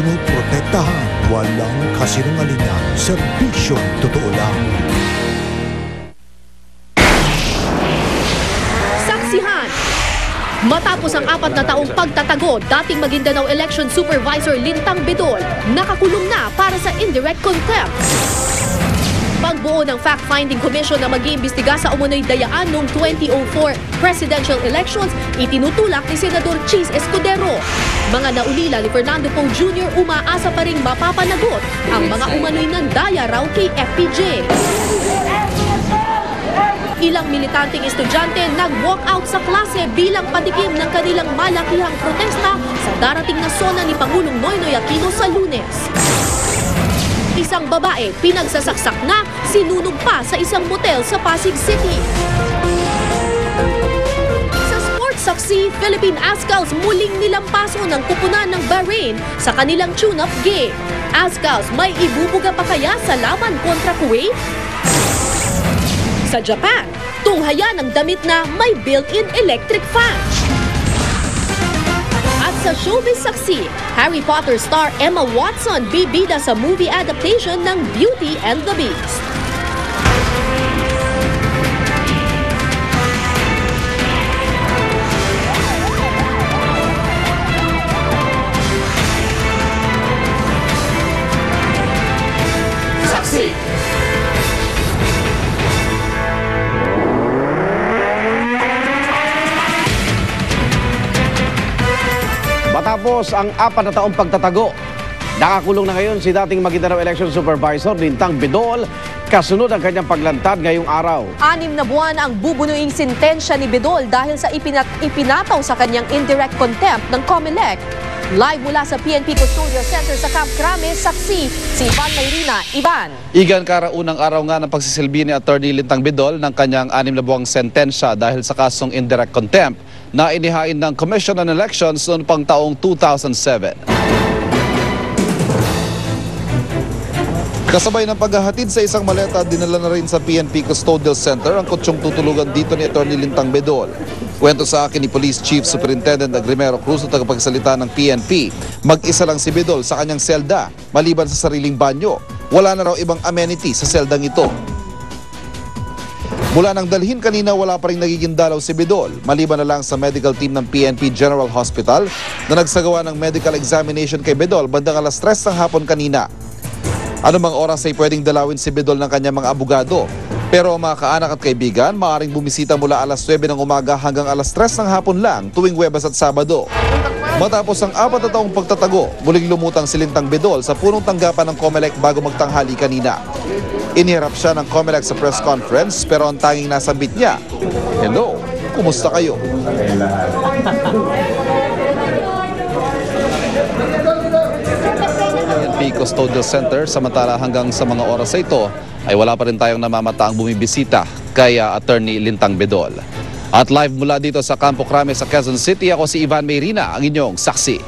pinoprotektahan. Walang kasinungalingan, serbisyong totoo lang. Saksihan! Matapos ang 4 na taong pagtatago, dating Maguindanao Election Supervisor Lintang Bedol nakakulong na para sa indirect contempt. Pagbuo ng Fact-Finding Commission na mag-iimbestiga sa umunoy dayaan noong 2004 presidential elections, itinutulak ni Senador Chis Escudero. Mga naulila ni Fernando Poe Jr. umaasa pa rin mapapanagot ang mga umano'y nandaya raw kay FPJ. Ilang militanteng estudyante nag-walk out sa klase bilang patikim ng kanilang malakihang protesta sa darating na sona ni Pangulong Noynoy Aquino sa Lunes. Isang babae pinagsasaksak na, sinunog pa sa isang motel sa Pasig City. Sa sports saksi, Philippine Azkals muling nilampaso ng kupunan ng Bahrain sa kanilang tune-up game. Azkals, may ibubuga pa kaya sa laban kontra Kuwait? Sa Japan, tunghaya ng damit na may built-in electric fan. At sa showbiz saksi, Harry Potter star Emma Watson bibida sa movie adaptation ng Beauty and the Beast. Saksi! Matapos ang 4 na taong pagtatago, nakakulong na ngayon si dating Maguindanao Election Supervisor Lintang Bedol kasunod ang kanyang paglantad ngayong araw. 6 na buwan ang bubunuing sintensya ni Bedol dahil sa ipinataw sa kanyang indirect contempt ng COMELEC. Live mula sa PNP Custodial Center sa Camp Crame, saksi si Ivan Mayrina. Ivan. Igan, karaunang araw nga ng pagsisilbi ni Atty. Lintang Bedol ng kanyang 6 na buwang sentensya dahil sa kasong indirect contempt na inihain ng Commission on Elections noong pang taong 2007. Kasabay ng paghahatid sa isang maleta, dinala na rin sa PNP Custodial Center ang kutsyong tutulugan dito ni Atty. Lintang Bedol. Kwento sa akin ni Police Chief Superintendent Agrimero Cruz na tagapagsalita ng PNP, mag-isa lang si Bedol sa kanyang selda, maliban sa sariling banyo. Wala na raw ibang amenity sa seldang ito. Mula nang dalhin kanina, wala pa rin nagiging dalaw si Bedol, maliban na lang sa medical team ng PNP General Hospital na nagsagawa ng medical examination kay Bedol bandang alas 3 ng hapon kanina. Anumang oras ay pwedeng dalawin si Bedol ng kanyang mga abogado. Pero mga kaanak at kaibigan, maaaring bumisita mula alas 9 ng umaga hanggang alas 3 ng hapon lang tuwing Huwebes at Sabado. Matapos ang 4 na taong pagtatago, muling lumutang si Lintang Bedol sa punong tanggapan ng COMELEC bago magtanghali kanina. Inihirap siya ng COMELEC sa press conference pero ang tanging nasambit niya, "Hello, kumusta kayo?" PNP Custodial Center, samantala hanggang sa mga oras na ito ay wala pa rin tayong namamataang bumibisita kay Atty. Lintang Bedol. At live mula dito sa Campo Crame sa Quezon City, ako si Ivan Mayrina, ang inyong saksi.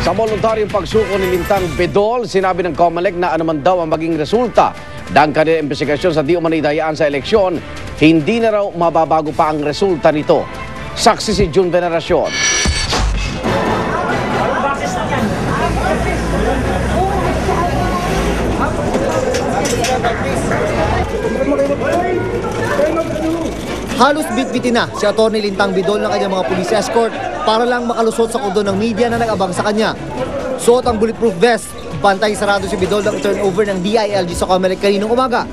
Sa voluntaryong pagsuko ni Lintang Bedol, sinabi ng COMELEC na anuman daw ang maging resulta ng kanilang investigasyon sa di umano'y dayaan sa eleksyon, hindi na raw mababago pa ang resulta nito. Saksi si June Veneracion. Halos bitbitin na si Atty. Lintang Bedol ng kanyang mga police escort para lang makalusot sa kordon ng media na nag-abang sa kanya. Suot ang bulletproof vest, bantay sarado si Bedol ng turnover ng DILG sa COMELEC kaninang umaga.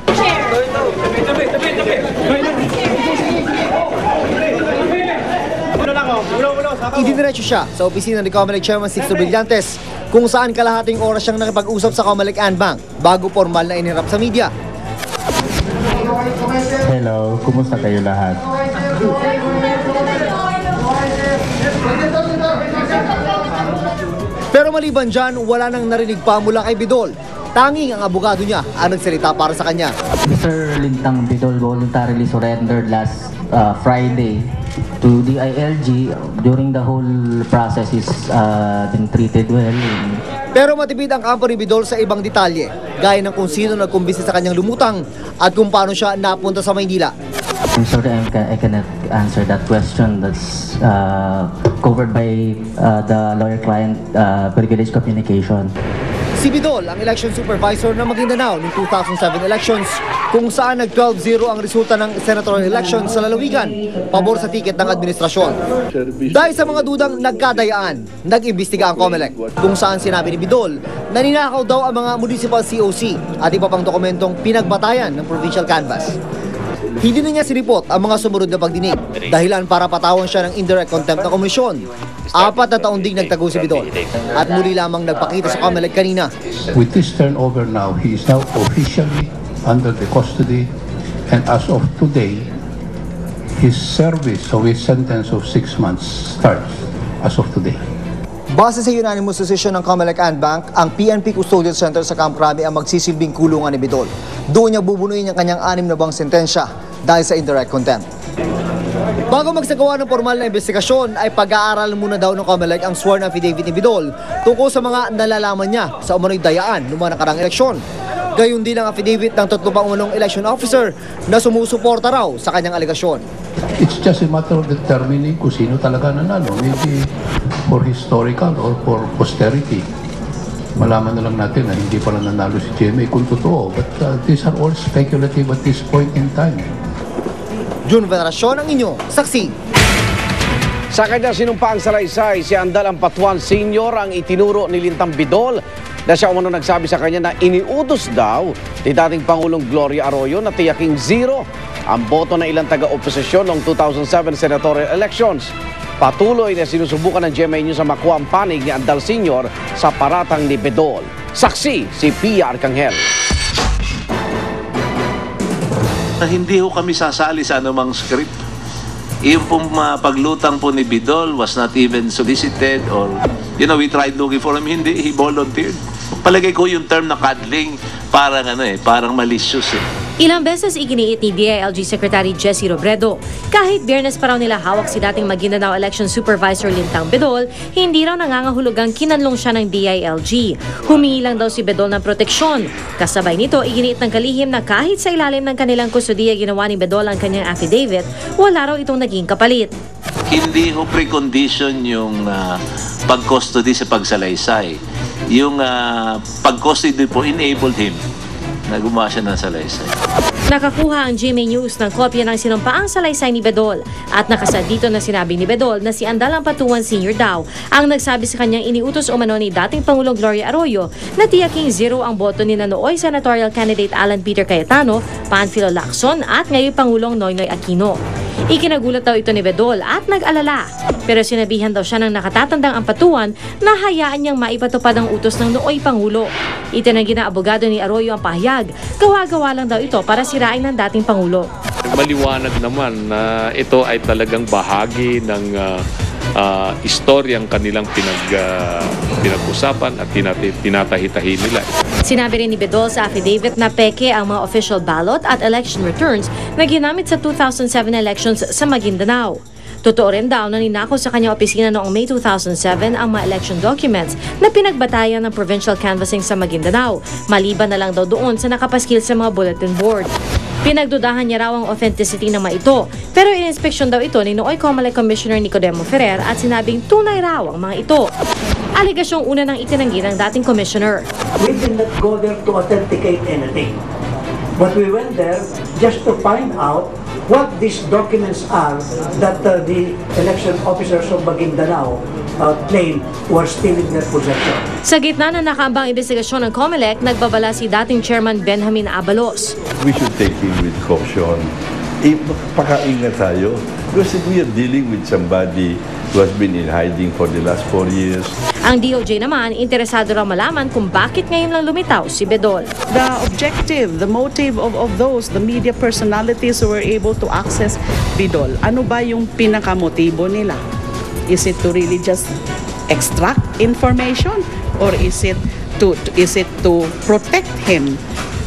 Idiniretso siya sa opisina ni COMELEC Chairman Sixto Brillantes kung saan kalahating oras siyang nakipag-usap sa COMELEC Anbang bago formal na inirap sa media. Hello, kumusta kayo lahat? Pero maliban dyan, wala nang narinig pa mula kay Bedol. Tanging ang abogado niya ang nagsalita para sa kanya. Sir Lintang Bedol voluntarily surrendered last Friday to the DILG. During the whole process is been treated well. Pero matipid ang kampo ni Bedol sa ibang detalye, gaya ng kung sino nagkumbisi sa kanyang lumutang at kung paano siya napunta sa Maynila. I'm sorry, I cannot answer that question. That's covered by the lawyer-client privilege communication. Si Bidol ang election supervisor ng Maguindanao noong 2007 elections kung saan nag-12-0 ang resulta ng senatorial election sa lalawigan pabor sa tiket ng administrasyon. Dahil sa mga dudang nagkadayaan, nag-imbestiga ang COMELEC kung saan sinabi ni Bidol na ninakaw daw ang mga municipal COC at iba pang dokumentong pinagbatayan ng provincial canvass. Hindi na niya sinipot ang mga sumunod na pagdinig dahilan para patawan siya ng indirect contempt na komisyon. 4 na taon ding nagtago si Bidol at muli lamang nagpakita sa COMELEC kanina. With this turnover now, he is now officially under the custody, and as of today, his service of his sentence of 6 months starts as of today. Base sa unanimous decision ng COMELEC and Bank, ang PNP Custodial Center sa Camp Crame ang magsisilbing kulungan ni Bidol. Doon niya bubunuin ang kanyang 6 na buwang sentensya dahil sa indirect contempt. Bago magsagawa ng formal na investigasyon ay pag-aaral muna daw ng COMELEC ang sworn affidavit ni Bidol tungkol sa mga nalalaman niya sa umano'y dayaan noong mga nakarang eleksyon. Gayon din ang affidavit ng 3 pang umanong election officer na sumusuporta raw sa kanyang alegasyon. It's just a matter of determining kung sino talaga nanalo. Maybe for historical or for posterity. Malaman na lang natin na hindi pala nanalo si GMA kung totoo. But these are all speculative at this point in time. June Veneracion ang inyo, saksi. Sa kanyang sinumpaang salaysay, si Andal Ampatuan Sr. ang itinuro ni Lintang Bidol na siya umano nagsabi sa kanya na iniutos daw ni dating Pangulong Gloria Arroyo na tiyaking 0 ang boto ng ilang taga-oposisyon noong 2007 senatorial elections. Patuloy na sinusubukan ng GMA News sa makuha ang panig ni Andal Sr. sa paratang ni Bidol. Saksi si Pia Arcangel. Hindi ho kami sasali sa anumang script. Yung pong paglutang po ni Bidol was not even solicited or, we tried looking for him. Hindi, he volunteered. Palagay ko yung term na cuddling, parang malicious eh. Ilang beses iginiit ni DILG Secretary Jessie Robredo. Kahit Biyernes pa raw nila hawak si dating Maguindanao Election Supervisor Lintang Bidol, hindi raw nangangahulugang kinanlong siya ng DILG. Humingi lang daw si Bidol ng proteksyon. Kasabay nito, iginiit ng kalihim na kahit sa ilalim ng kanilang kustudiya ginawa ni Bidol ang kanyang affidavit, wala raw itong naging kapalit. Hindi ho precondition yung pag-custody sa pagsalaysay. Yung pag-custody po enabled him na gumawa siya ng salaysay. Nakakuha ang GMA News ng kopya ng sinumpaang salaysay ni Bidol at nakasad dito na sinabi ni Bidol na si Andal Ampatuan Sr. daw ang nagsabi sa kanyang iniutos umano ni dating Pangulong Gloria Arroyo na tiyaking 0 ang boto ni Nooy Senatorial Candidate Alan Peter Cayetano, Panfilo Lacson at ngayon Pangulong Noynoy Aquino. Ikinagulat daw ito ni Bidol at nag-alala. Pero sinabihan daw siya ng nakatatandang Ampatuan na hayaan niyang maipatupad ang utos ng Nooy Pangulo. Itinanggi na abogado ni Arroyo ang pahayag. Gawa-gawa lang daw ito para sirain ng dating Pangulo. Maliwanag naman na ito ay talagang bahagi ng istoryang kanilang pinag-usapan at tinatahi-tahi nila. Sinabi rin ni Bidol sa affidavit na peke ang mga official ballot at election returns na ginamit sa 2007 elections sa Maguindanao. Totoo rin daw na ninakaw sa kanyang opisina noong May 2007 ang mga election documents na pinagbatayan ng provincial canvassing sa Maguindanao, maliban na lang daw doon sa nakapaskil sa mga bulletin board. Pinagdudahan niya raw ang authenticity ng mga ito, pero in-inspection daw ito ni Nooy COMELEC Commissioner Nicodemo Ferrer at sinabing tunay raw ang mga ito. Aligasyong una ng itinanggi ng dating commissioner. We did not go there to authenticate anything. But we went there just to find out what these documents are that the election officers of Maguindanao claim were still in their possession. Sa gitna na nakaambang investigasyon ng COMELEC, nagbabala si dating Chairman Benjamin Abalos. We should take it with caution. Pakaingat tayo because we are dealing with somebody who has been in hiding for the last 4 years. Ang DOJ naman, interesado raw malaman kung bakit ngayon lang lumitaw si Bidol. The objective, the motive of those, the media personalities who were able to access Bidol, ano ba yung pinakamotibo nila? Is it to really just extract information or is it to protect him,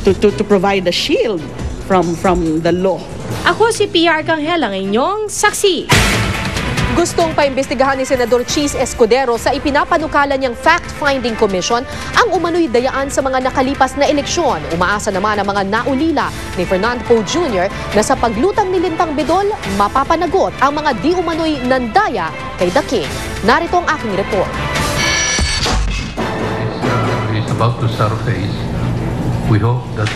to provide a shield from the law? Ako si Pia Arcangel, ang inyong saksi. Gustong paimbestigahan ni Senador Cheese Escudero sa ipinapanukala niyang fact-finding commission ang umano'y dayaan sa mga nakalipas na eleksyon. Umaasa naman ang mga naulila ni Fernando Poe Jr. na sa paglutang ni Lintang Bidol, mapapanagot ang mga di umano'y nandaya kay The King. Narito ang aking report. He's about to surface. We hope that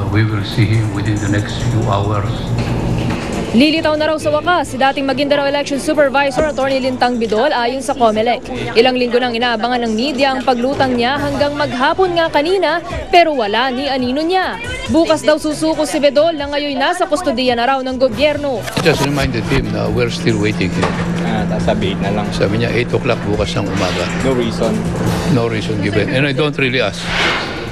we will see him within the next few hours. Lilitaw na raw sa wakas si dating Maguindanao Election Supervisor Atty. Lintang Bidol ayon sa COMELEC. Ilang linggo nang inaabangan ng media ang paglutang niya hanggang maghapon nga kanina pero wala ni anino niya. Bukas daw susuko si Bidol na ngayon nasa kustodiya na raw ng gobyerno. Just reminded him na we're still waiting here. Sabi 8 na lang. Sabi niya 8 o'clock bukas ng umaga. No reason. No reason given. And I don't really ask.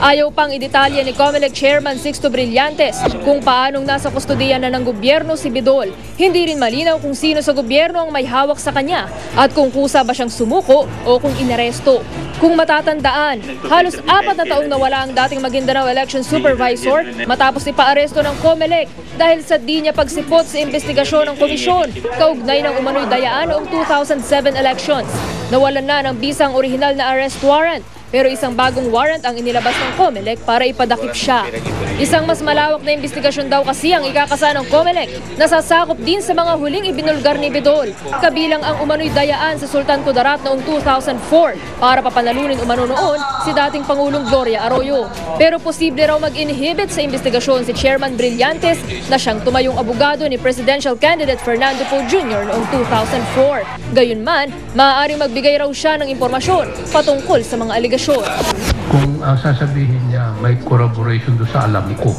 Ayaw pang idetalye ni COMELEC Chairman Sixto Brillantes kung paanong nasa kustodiya na ng gobyerno si Bidol. Hindi rin malinaw kung sino sa gobyerno ang may hawak sa kanya at kung kusa ba siyang sumuko o kung inaresto. Kung matatandaan, halos 4 na taong nawala ang dating Maguindanao Election Supervisor matapos ipaaresto ng COMELEC dahil sa di niya pagsipot sa investigasyon ng komisyon kaugnay ng umano'y dayaan noong 2007 elections. Nawalan na ng bisang orihinal na arrest warrant. Pero isang bagong warrant ang inilabas ng COMELEC para ipadakip siya. Isang mas malawak na investigasyon daw kasi ang ikakasa ng COMELEC na sasakop din sa mga huling ibinulgar ni Bidol. Kabilang ang umano'y dayaan sa Sultan Kudarat noong 2004 para papanalunin umano noon si dating Pangulong Gloria Arroyo. Pero posible raw mag-inhibit sa investigasyon si Chairman Brillantes na siyang tumayong abogado ni Presidential Candidate Fernando Poe Jr. noong 2004. Gayunman, maaaring magbigay raw siya ng impormasyon patungkol sa mga aligasyon. Kung sasabihin niya may corroboration do sa alam ko,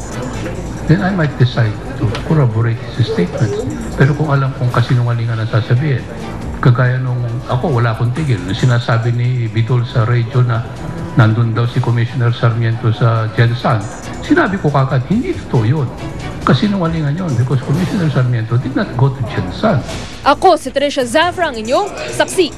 then I might decide to corroborate his statements. Pero kung alam kong kasinungalingan ang sasabihin, kagaya nung ako wala akong tigil, sinasabi ni Bidol sa radio na nandun daw si Commissioner Sarmiento sa Jensan, sinabi ko kagad, hindi totoo yun. Kasinungalingan yun because Commissioner Sarmiento did not go to Jensan. Ako si Tricia Zafra, ang inyong saksi.